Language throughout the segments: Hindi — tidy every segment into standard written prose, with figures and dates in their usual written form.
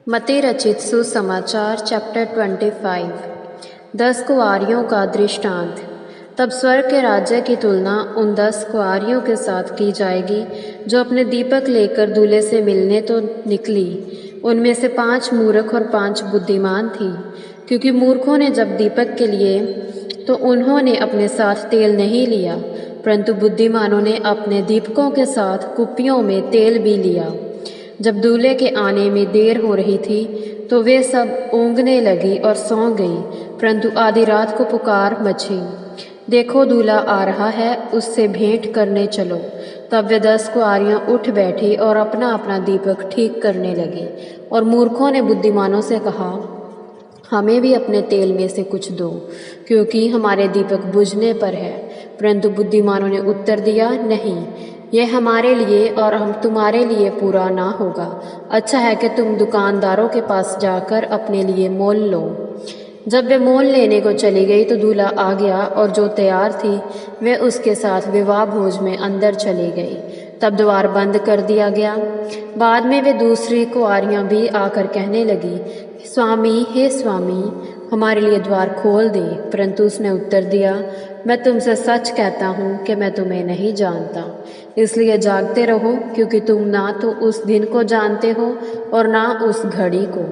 मत्ती रचित सुसमाचार चैप्टर 25। 10 कुँवारियों का दृष्टांत। तब स्वर्ग के राज्य की तुलना उन 10 कुँवारियों के साथ की जाएगी जो अपने दीपक लेकर दूल्हे से मिलने तो निकली। उनमें से 5 मूर्ख और 5 बुद्धिमान थी। क्योंकि मूर्खों ने जब दीपक के लिए तो उन्होंने अपने साथ तेल नहीं लिया, परंतु बुद्धिमानों ने अपने दीपकों के साथ कुप्पियों में तेल भी लिया। जब दूल्हे के आने में देर हो रही थी तो वे सब ऊँघने लगी और सौ गई। परंतु आधी रात को पुकार मची, देखो दूल्हा आ रहा है, उससे भेंट करने चलो। तब वे 10 कुँवारियाँ उठ बैठी और अपना अपना दीपक ठीक करने लगी। और मूर्खों ने बुद्धिमानों से कहा, हमें भी अपने तेल में से कुछ दो, क्योंकि हमारे दीपक बुझने पर है। परंतु बुद्धिमानों ने उत्तर दिया, नहीं, यह हमारे लिए और हम तुम्हारे लिए पूरा ना होगा। अच्छा है कि तुम दुकानदारों के पास जाकर अपने लिए मोल लो। जब वे मोल लेने को चली गई तो दूल्हा आ गया, और जो तैयार थी वे उसके साथ विवाह भोज में अंदर चली गई। तब द्वार बंद कर दिया गया। बाद में वे दूसरी कुँवारियाँ भी आकर कहने लगी, स्वामी, हे स्वामी, हमारे लिए द्वार खोल दे। परंतु उसने उत्तर दिया, मैं तुमसे सच कहता हूँ कि मैं तुम्हें नहीं जानता। इसलिए जागते रहो, क्योंकि तुम ना तो उस दिन को जानते हो और ना उस घड़ी को।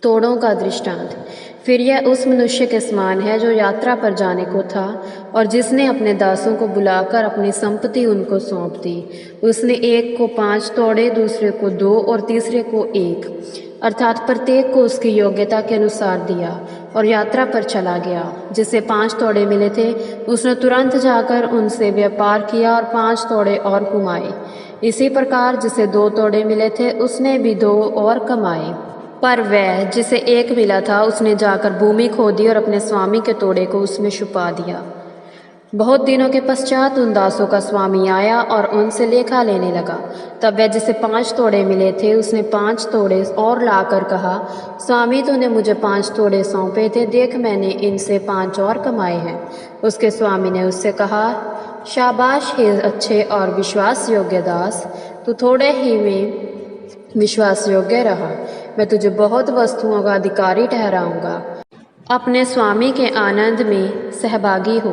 तोड़ों का दृष्टांत। फिर यह उस मनुष्य के समान है जो यात्रा पर जाने को था, और जिसने अपने दासों को बुलाकर अपनी संपत्ति उनको सौंप दी। उसने एक को 5 तोड़े, दूसरे को 2 और तीसरे को 1, अर्थात प्रत्येक को उसकी योग्यता के अनुसार दिया, और यात्रा पर चला गया। जिसे 5 तोड़े मिले थे उसने तुरंत जाकर उनसे व्यापार किया और 5 तोड़े और कमाए। इसी प्रकार जिसे 2 तोड़े मिले थे उसने भी 2 और कमाए। पर वह जिसे 1 मिला था उसने जाकर भूमि खोदी और अपने स्वामी के तोड़े को उसमें छुपा दिया। बहुत दिनों के पश्चात उन दासों का स्वामी आया और उनसे लेखा लेने लगा। तब वह जिसे 5 तोड़े मिले थे उसने 5 तोड़े और लाकर कहा, स्वामी, तूने मुझे 5 तोड़े सौंपे थे, देख मैंने इनसे 5 और कमाए हैं। उसके स्वामी ने उससे कहा, शाबाश, हे अच्छे और विश्वास योग्य दास, तू थोड़े ही में विश्वास योग्य रहा, मैं तुझे बहुत वस्तुओं का अधिकारी ठहराऊंगा। अपने स्वामी के आनंद में सहभागी हो।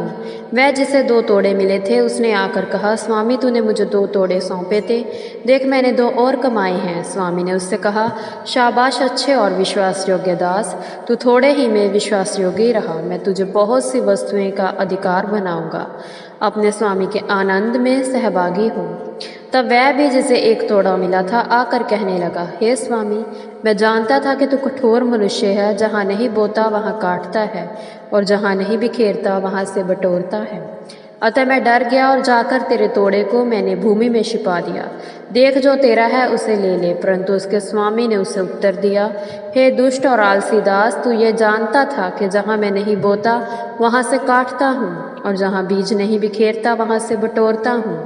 वह जिसे 2 तोड़े मिले थे उसने आकर कहा, स्वामी, तूने मुझे 2 तोड़े सौंपे थे, देख मैंने 2 और कमाए हैं। स्वामी ने उससे कहा, शाबाश, अच्छे और विश्वास योग्य दास, तू थोड़े ही में विश्वास योग्य रहा, मैं तुझे बहुत सी वस्तुएं का अधिकार बनाऊंगा। अपने स्वामी के आनंद में सहभागी हो। तब वह भी जिसे 1 तोड़ा मिला था आकर कहने लगा, हे स्वामी, मैं जानता था कि तू कठोर मनुष्य है, जहाँ नहीं बोता वहाँ काटता है, और जहाँ नहीं बिखेरता वहाँ से बटोरता है। अतः मैं डर गया और जाकर तेरे तोड़े को मैंने भूमि में छिपा दिया। देख, जो तेरा है उसे ले ले। परंतु उसके स्वामी ने उसे उत्तर दिया, हे दुष्ट और आलसी दास, तू ये जानता था कि जहाँ मैं नहीं बोता वहाँ से काटता हूँ, और जहाँ बीज नहीं बिखेरता वहाँ से बटोरता हूँ।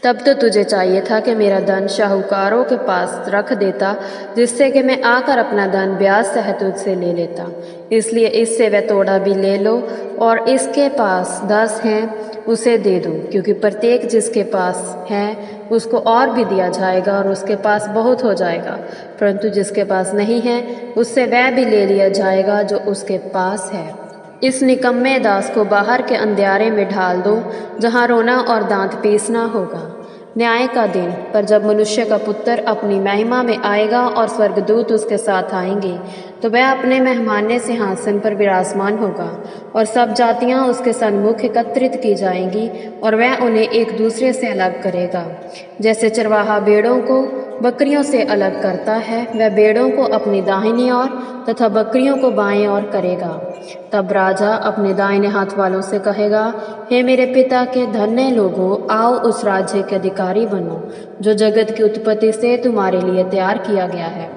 तब तो तुझे चाहिए था कि मेरा धन शाहूकारों के पास रख देता, जिससे कि मैं आकर अपना धन ब्याज सहित तुझसे ले लेता। इसलिए इससे वह तोड़ा भी ले लो, और इसके पास 10 हैं उसे दे दो, क्योंकि प्रत्येक जिसके पास है उसको और भी दिया जाएगा और उसके पास बहुत हो जाएगा। परंतु जिसके पास नहीं है उससे वह भी ले लिया जाएगा जो उसके पास है। इस निकम्मे दास को बाहर के अंधियारे में ढाल दो, जहाँ रोना और दांत पीसना होगा। न्याय का दिन। पर जब मनुष्य का पुत्र अपनी महिमा में आएगा और स्वर्गदूत उसके साथ आएंगे, तो वह अपने मेहमाने सिंहासन पर विराजमान होगा, और सब जातियां उसके सन्मुख एकत्रित की जाएंगी, और वह उन्हें एक दूसरे से अलग करेगा। जैसे चरवाहा भेड़ों को बकरियों से अलग करता है, वह भेड़ों को अपनी दाहिनी ओर तथा बकरियों को बाएं ओर करेगा। तब राजा अपने दाहिने हाथ वालों से कहेगा, हे मेरे पिता के धन्य लोगों, आओ उस राज्य के अधिकारी बनो जो जगत की उत्पत्ति से तुम्हारे लिए तैयार किया गया है।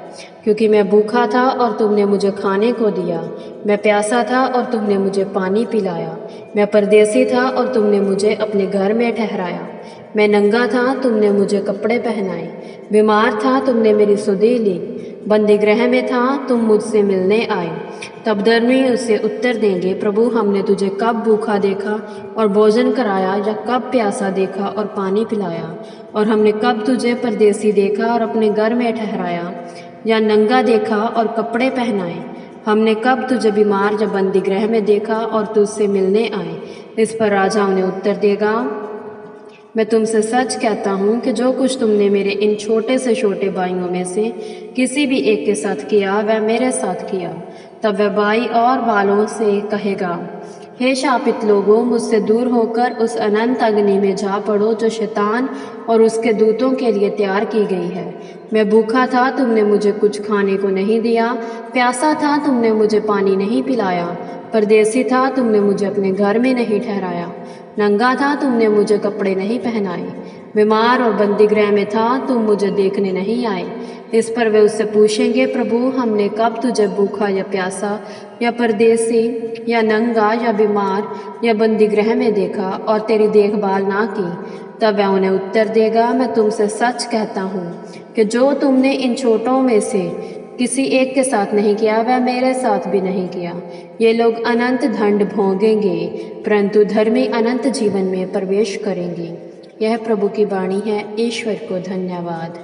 क्योंकि मैं भूखा था और तुमने मुझे खाने को दिया, मैं प्यासा था और तुमने मुझे पानी पिलाया, मैं परदेसी था और तुमने मुझे अपने घर में ठहराया, मैं नंगा था, तुमने मुझे कपड़े पहनाए, बीमार था, तुमने मेरी सुधि ली, बंदी गृह में था, तुम मुझसे मिलने आए। तब धर्मी उसे उत्तर देंगे, प्रभु हमने तुझे कब भूखा देखा और भोजन कराया, या कब प्यासा देखा और पानी पिलाया? और हमने कब तुझे परदेसी देखा और अपने घर में ठहराया, या नंगा देखा और कपड़े पहनाए? हमने कब तुझे बीमार या बंदी गृह में देखा और तुझसे मिलने आए? इस पर राजा उन्हें उत्तर देगा, मैं तुमसे सच कहता हूँ कि जो कुछ तुमने मेरे इन छोटे से छोटे भाइयों में से किसी भी एक के साथ किया, वह मेरे साथ किया। तब वह भाई और बालों से कहेगा, हे शापित लोगों, मुझसे दूर होकर उस अनंत अग्नि में जा पड़ो जो शैतान और उसके दूतों के लिए तैयार की गई है। मैं भूखा था, तुमने मुझे कुछ खाने को नहीं दिया, प्यासा था, तुमने मुझे पानी नहीं पिलाया, परदेसी था, तुमने मुझे अपने घर में नहीं ठहराया, नंगा था, तुमने मुझे कपड़े नहीं पहनाए, बीमार और बंदी गृह में था, तुम मुझे देखने नहीं आए। इस पर वे उससे पूछेंगे, प्रभु हमने कब तुझे भूखा या प्यासा या परदेसी या नंगा या बीमार या बंदी गृह में देखा और तेरी देखभाल ना की? तब वह उन्हें उत्तर देगा, मैं तुमसे सच कहता हूँ कि जो तुमने इन छोटों में से किसी एक के साथ नहीं किया, वह मेरे साथ भी नहीं किया। ये लोग अनंत दंड भोगेंगे, परंतु धर्मी अनंत जीवन में प्रवेश करेंगे। यह प्रभु की वाणी है। ईश्वर को धन्यवाद।